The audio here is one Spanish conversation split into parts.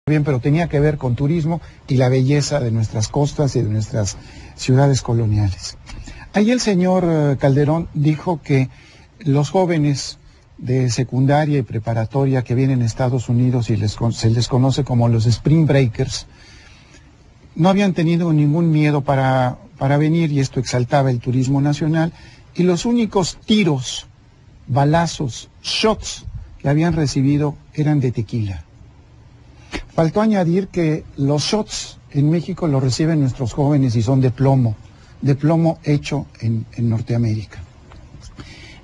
bien, pero tenía que ver con turismo y la belleza de nuestras costas y de nuestras ciudades coloniales. Ahí el señor Calderón dijo que los jóvenes de secundaria y preparatoria que vienen a Estados Unidos y se les conoce como los Spring Breakers, no habían tenido ningún miedo para venir, y esto exaltaba el turismo nacional, y los únicos tiros, balazos, shots que habían recibido eran de tequila. Faltó añadir que los shots en México los reciben nuestros jóvenes y son de plomo hecho en Norteamérica.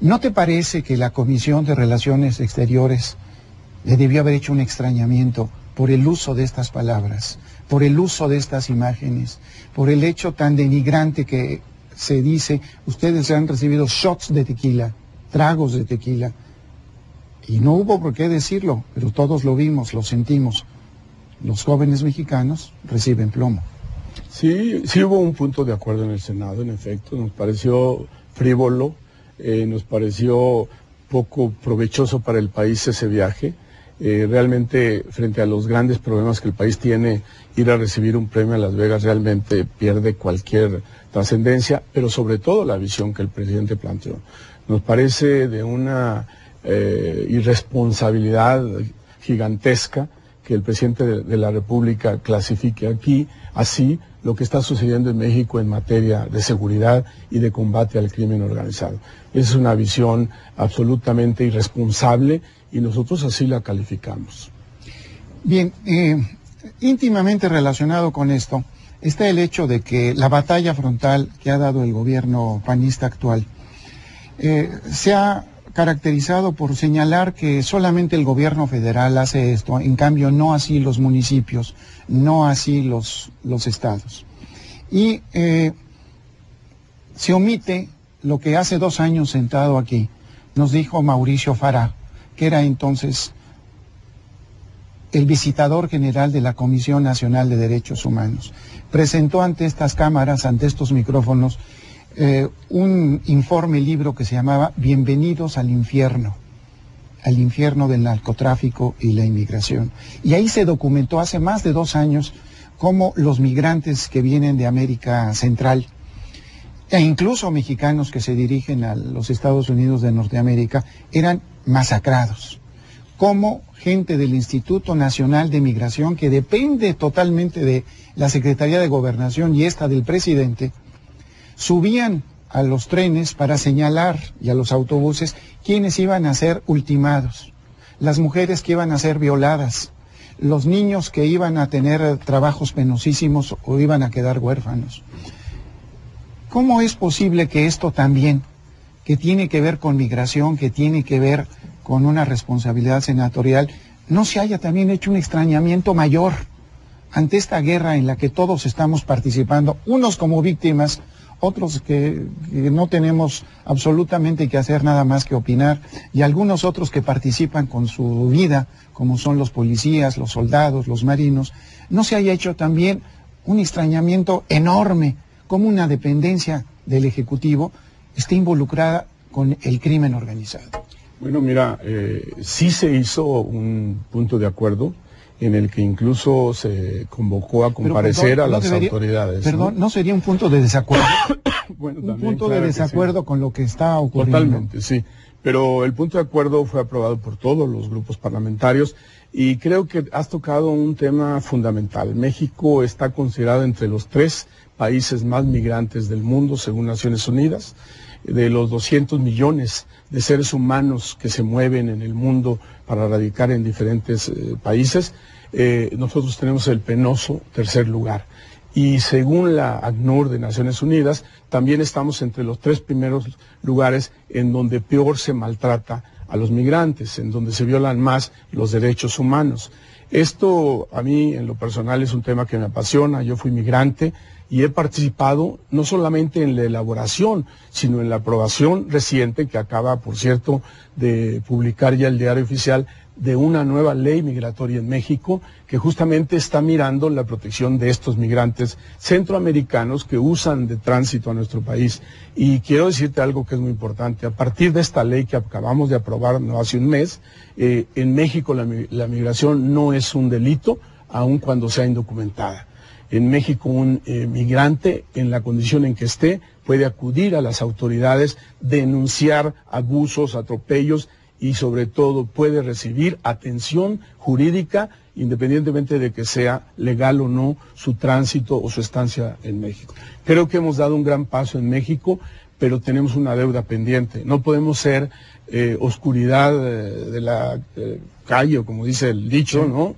¿No te parece que la Comisión de Relaciones Exteriores le debió haber hecho un extrañamiento por el uso de estas palabras, por el uso de estas imágenes, por el hecho tan denigrante que se dice, ustedes han recibido shots de tequila, tragos de tequila? Y no hubo por qué decirlo, pero todos lo vimos, lo sentimos. Los jóvenes mexicanos reciben plomo. Sí hubo un punto de acuerdo en el Senado, en efecto, nos pareció frívolo, nos pareció poco provechoso para el país ese viaje. Realmente, frente a los grandes problemas que el país tiene, ir a recibir un premio a Las Vegas realmente pierde cualquier trascendencia, pero sobre todo la visión que el presidente planteó. Nos parece de una irresponsabilidad gigantesca que el presidente de la República clasifique aquí así lo que está sucediendo en México en materia de seguridad y de combate al crimen organizado. Es una visión absolutamente irresponsable y nosotros así la calificamos. Bien, íntimamente relacionado con esto está el hecho de que la batalla frontal que ha dado el gobierno panista actual se ha caracterizado por señalar que solamente el gobierno federal hace esto, en cambio no así los municipios, no así los estados. Y se omite lo que hace 2 años sentado aquí nos dijo Mauricio Farah, que era entonces el visitador general de la Comisión Nacional de Derechos Humanos. Presentó ante estas cámaras, ante estos micrófonos, un informe libro que se llamaba Bienvenidos al infierno del narcotráfico y la inmigración. Y ahí se documentó hace más de 2 años cómo los migrantes que vienen de América Central, e incluso mexicanos que se dirigen a los Estados Unidos de Norteamérica, eran masacrados. Cómo gente del Instituto Nacional de Migración, que depende totalmente de la Secretaría de Gobernación y esta del presidente, subían a los trenes para señalar, y a los autobuses, quiénes iban a ser ultimados, las mujeres que iban a ser violadas, los niños que iban a tener trabajos penosísimos o iban a quedar huérfanos. ¿Cómo es posible que esto también, que tiene que ver con migración, que tiene que ver con una responsabilidad senatorial, no se haya también hecho un extrañamiento mayor ante esta guerra en la que todos estamos participando, unos como víctimas, otros que no tenemos absolutamente que hacer nada más que opinar, y algunos otros que participan con su vida, como son los policías, los soldados, los marinos? ¿No se haya hecho también un extrañamiento enorme, como una dependencia del Ejecutivo esté involucrada con el crimen organizado? Bueno, mira, sí se hizo un punto de acuerdo en el que incluso se convocó a comparecer a las autoridades. Perdón, ¿no sería un punto de desacuerdo? Bueno, un también, punto de desacuerdo sí, con lo que está ocurriendo. Totalmente, sí. Pero el punto de acuerdo fue aprobado por todos los grupos parlamentarios y creo que has tocado un tema fundamental. México está considerado entre los 3 países más migrantes del mundo, según Naciones Unidas. De los 200 millones de seres humanos que se mueven en el mundo para radicar en diferentes países, nosotros tenemos el penoso 3er lugar. Y según la ACNUR de Naciones Unidas, también estamos entre los 3 primeros lugares en donde peor se maltrata a los migrantes, en donde se violan más los derechos humanos. Esto a mí en lo personal es un tema que me apasiona. Yo fui migrante y he participado no solamente en la elaboración, sino en la aprobación reciente, que acaba, por cierto, de publicar ya el Diario Oficial, de una nueva ley migratoria en México, que justamente está mirando la protección de estos migrantes centroamericanos que usan de tránsito a nuestro país. Y quiero decirte algo que es muy importante. A partir de esta ley que acabamos de aprobar no hace un mes, en México la migración no es un delito. aun cuando sea indocumentada. En México un migrante, en la condición en que esté, puede acudir a las autoridades, denunciar abusos, atropellos y sobre todo puede recibir atención jurídica independientemente de que sea legal o no su tránsito o su estancia en México. Creo que hemos dado un gran paso en México, pero tenemos una deuda pendiente. No podemos ser oscuridad de la calle, o como dice el dicho, ¿no?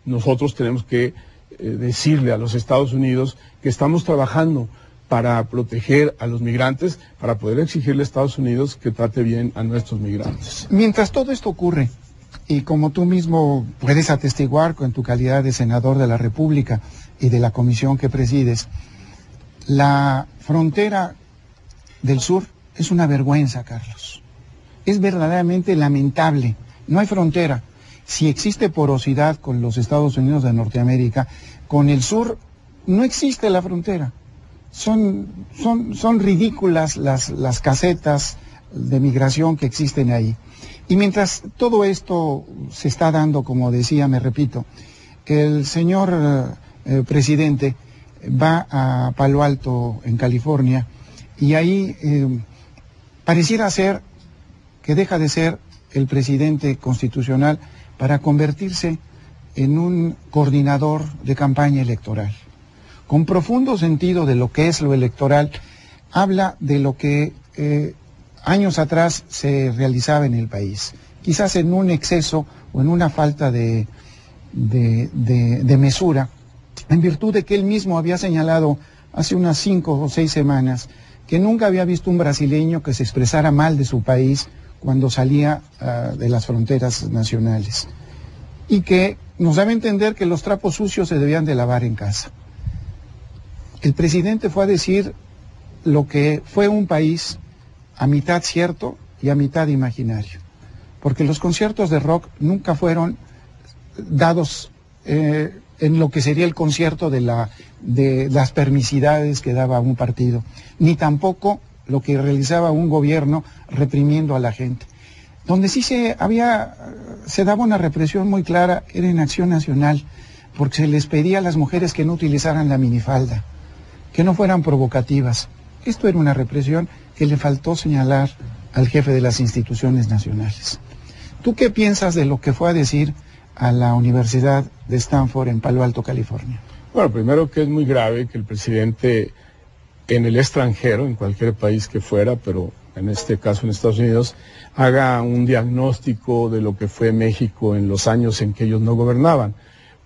Nosotros tenemos que decirle a los Estados Unidos que estamos trabajando para proteger a los migrantes, para poder exigirle a Estados Unidos que trate bien a nuestros migrantes. Mientras todo esto ocurre, y como tú mismo puedes atestiguar en tu calidad de senador de la República y de la comisión que presides, la frontera del sur es una vergüenza, Carlos. Es verdaderamente lamentable. No hay frontera. Si existe porosidad con los Estados Unidos de Norteamérica, con el sur no existe la frontera. Son ridículas las casetas de migración que existen ahí. Y mientras todo esto se está dando, como decía, me repito, el señor presidente va a Palo Alto, en California, y ahí pareciera ser que deja de ser el presidente constitucional para convertirse en un coordinador de campaña electoral. Con profundo sentido de lo que es lo electoral, habla de lo que años atrás se realizaba en el país, quizás en un exceso o en una falta de mesura, en virtud de que él mismo había señalado hace unas 5 o 6 semanas que nunca había visto un brasileño que se expresara mal de su país cuando salía de las fronteras nacionales, y que nos daba a entender que los trapos sucios se debían de lavar en casa. El presidente fue a decir lo que fue un país a mitad cierto y a mitad imaginario, porque los conciertos de rock nunca fueron dados en lo que sería el concierto de las permisidades que daba un partido, ni tampoco lo que realizaba un gobierno reprimiendo a la gente. Donde sí se daba una represión muy clara era en Acción Nacional, porque se les pedía a las mujeres que no utilizaran la minifalda, que no fueran provocativas. Esto era una represión que le faltó señalar al jefe de las instituciones nacionales. ¿Tú qué piensas de lo que fue a decir a la Universidad de Stanford en Palo Alto, California? Bueno, primero que es muy grave que el presidente en el extranjero, en cualquier país que fuera, pero en este caso en Estados Unidos, haga un diagnóstico de lo que fue México en los años en que ellos no gobernaban.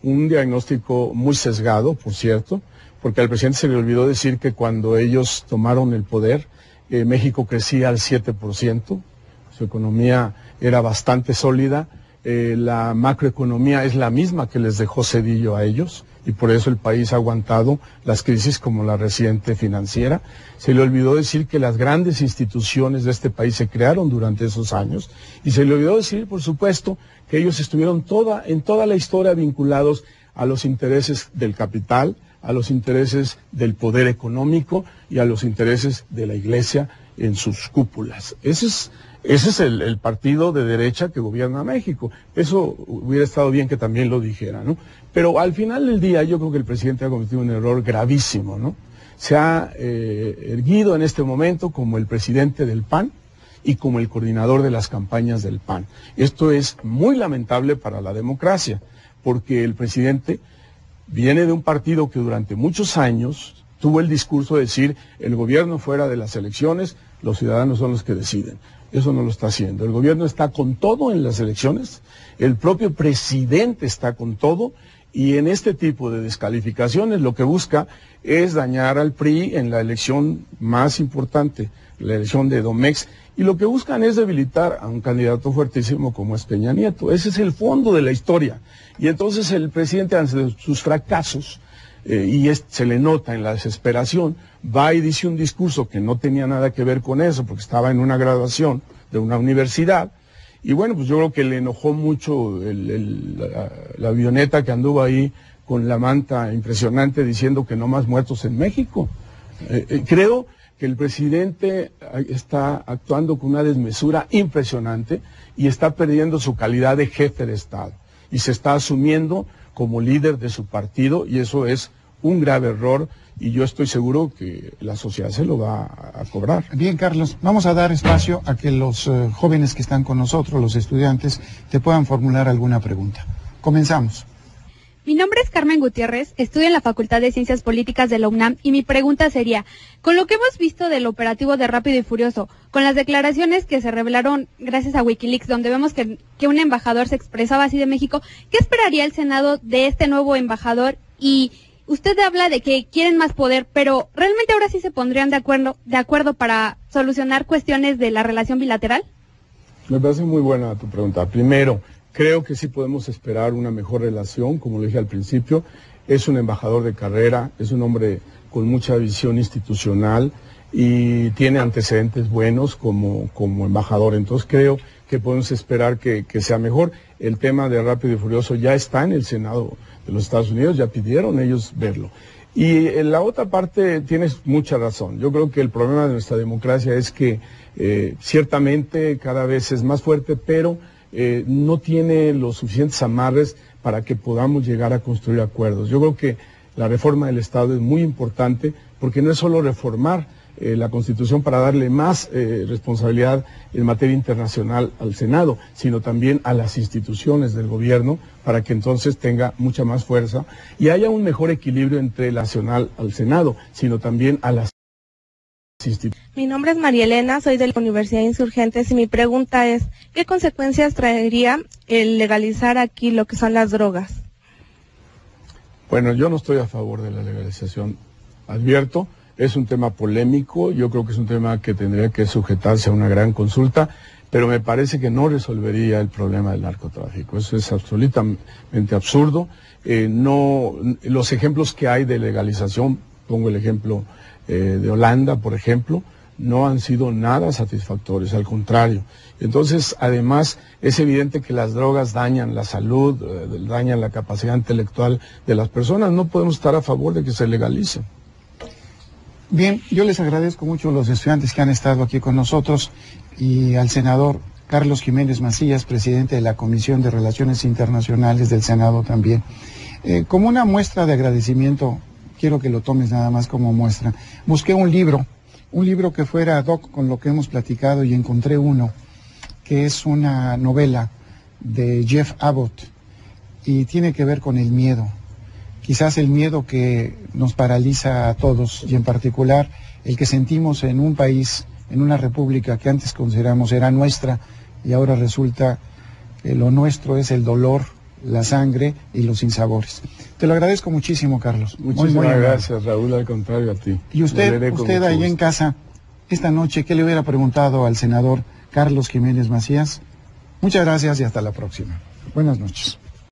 Un diagnóstico muy sesgado, por cierto, porque al presidente se le olvidó decir que cuando ellos tomaron el poder, México crecía al 7%, su economía era bastante sólida, la macroeconomía es la misma que les dejó Zedillo a ellos, y por eso el país ha aguantado las crisis como la reciente financiera. Se le olvidó decir que las grandes instituciones de este país se crearon durante esos años, y se le olvidó decir, por supuesto, que ellos estuvieron en toda la historia vinculados a los intereses del capital, a los intereses del poder económico y a los intereses de la Iglesia en sus cúpulas. Ese es el partido de derecha que gobierna México. Eso hubiera estado bien que también lo dijera, ¿no? Pero al final del día yo creo que el presidente ha cometido un error gravísimo, ¿no? Se ha erguido en este momento como el presidente del PAN y como el coordinador de las campañas del PAN. Esto es muy lamentable para la democracia, porque el presidente viene de un partido que durante muchos años tuvo el discurso de decir el gobierno fuera de las elecciones, los ciudadanos son los que deciden. Eso no lo está haciendo. El gobierno está con todo en las elecciones, el propio presidente está con todo, y en este tipo de descalificaciones lo que busca es dañar al PRI en la elección más importante, la elección de Domex, y lo que buscan es debilitar a un candidato fuertísimo como es Peña Nieto. Ese es el fondo de la historia. Y entonces el presidente, ante sus fracasos, se le nota en la desesperación, va y dice un discurso que no tenía nada que ver con eso, porque estaba en una graduación de una universidad, y bueno, pues yo creo que le enojó mucho la avioneta que anduvo ahí con la manta impresionante diciendo que no más muertos en México. Creo que el presidente está actuando con una desmesura impresionante y está perdiendo su calidad de jefe de Estado, y se está asumiendo como líder de su partido, y eso es un grave error, y yo estoy seguro que la sociedad se lo va a cobrar. Bien, Carlos, vamos a dar espacio a que los jóvenes que están con nosotros, los estudiantes, te puedan formular alguna pregunta. Comenzamos. Mi nombre es Carmen Gutiérrez, estudio en la Facultad de Ciencias Políticas de la UNAM y mi pregunta sería, con lo que hemos visto del operativo de Rápido y Furioso, con las declaraciones que se revelaron gracias a Wikileaks, donde vemos que un embajador se expresaba así de México, ¿qué esperaría el Senado de este nuevo embajador? Y usted habla de que quieren más poder, pero ¿realmente ahora sí se pondrían de acuerdo para solucionar cuestiones de la relación bilateral? Me parece muy buena tu pregunta. Primero, creo que sí podemos esperar una mejor relación, como lo dije al principio. Es un embajador de carrera, es un hombre con mucha visión institucional y tiene antecedentes buenos como embajador. Entonces creo que podemos esperar que sea mejor. El tema de Rápido y Furioso ya está en el Senado de los Estados Unidos, ya pidieron ellos verlo. Y en la otra parte tienes mucha razón. Yo creo que el problema de nuestra democracia es que ciertamente cada vez es más fuerte, pero no tiene los suficientes amarres para que podamos llegar a construir acuerdos. Yo creo que la reforma del Estado es muy importante porque no es solo reformar la Constitución para darle más responsabilidad en materia internacional al Senado, sino también a las instituciones del gobierno para que entonces tenga mucha más fuerza y haya un mejor equilibrio entre el nacional al Senado, sino también a las instituciones. Mi nombre es María Elena, soy de la Universidad de Insurgentes y mi pregunta es, ¿qué consecuencias traería el legalizar aquí lo que son las drogas? Bueno, yo no estoy a favor de la legalización, advierto, es un tema polémico, yo creo que es un tema que tendría que sujetarse a una gran consulta, pero me parece que no resolvería el problema del narcotráfico, eso es absolutamente absurdo. Los ejemplos que hay de legalización, pongo el ejemplo de Holanda, por ejemplo, no han sido nada satisfactorios, al contrario. Entonces, además, es evidente que las drogas dañan la salud, dañan la capacidad intelectual de las personas. No podemos estar a favor de que se legalice. Bien, yo les agradezco mucho a los estudiantes que han estado aquí con nosotros y al senador Carlos Jiménez Macías, presidente de la Comisión de Relaciones Internacionales del Senado también. Como una muestra de agradecimiento, quiero que lo tomes nada más como muestra. Busqué un libro que fuera ad hoc con lo que hemos platicado y encontré uno, que es una novela de Jeff Abbott y tiene que ver con el miedo. Quizás el miedo que nos paraliza a todos y en particular el que sentimos en un país, en una república que antes consideramos era nuestra y ahora resulta que lo nuestro es el dolor, la sangre y los sinsabores. Te lo agradezco muchísimo, Carlos. Muchísimas gracias, Raúl, al contrario a ti. Y usted ahí en casa, esta noche, ¿qué le hubiera preguntado al senador Carlos Jiménez Macías? Muchas gracias y hasta la próxima. Buenas noches.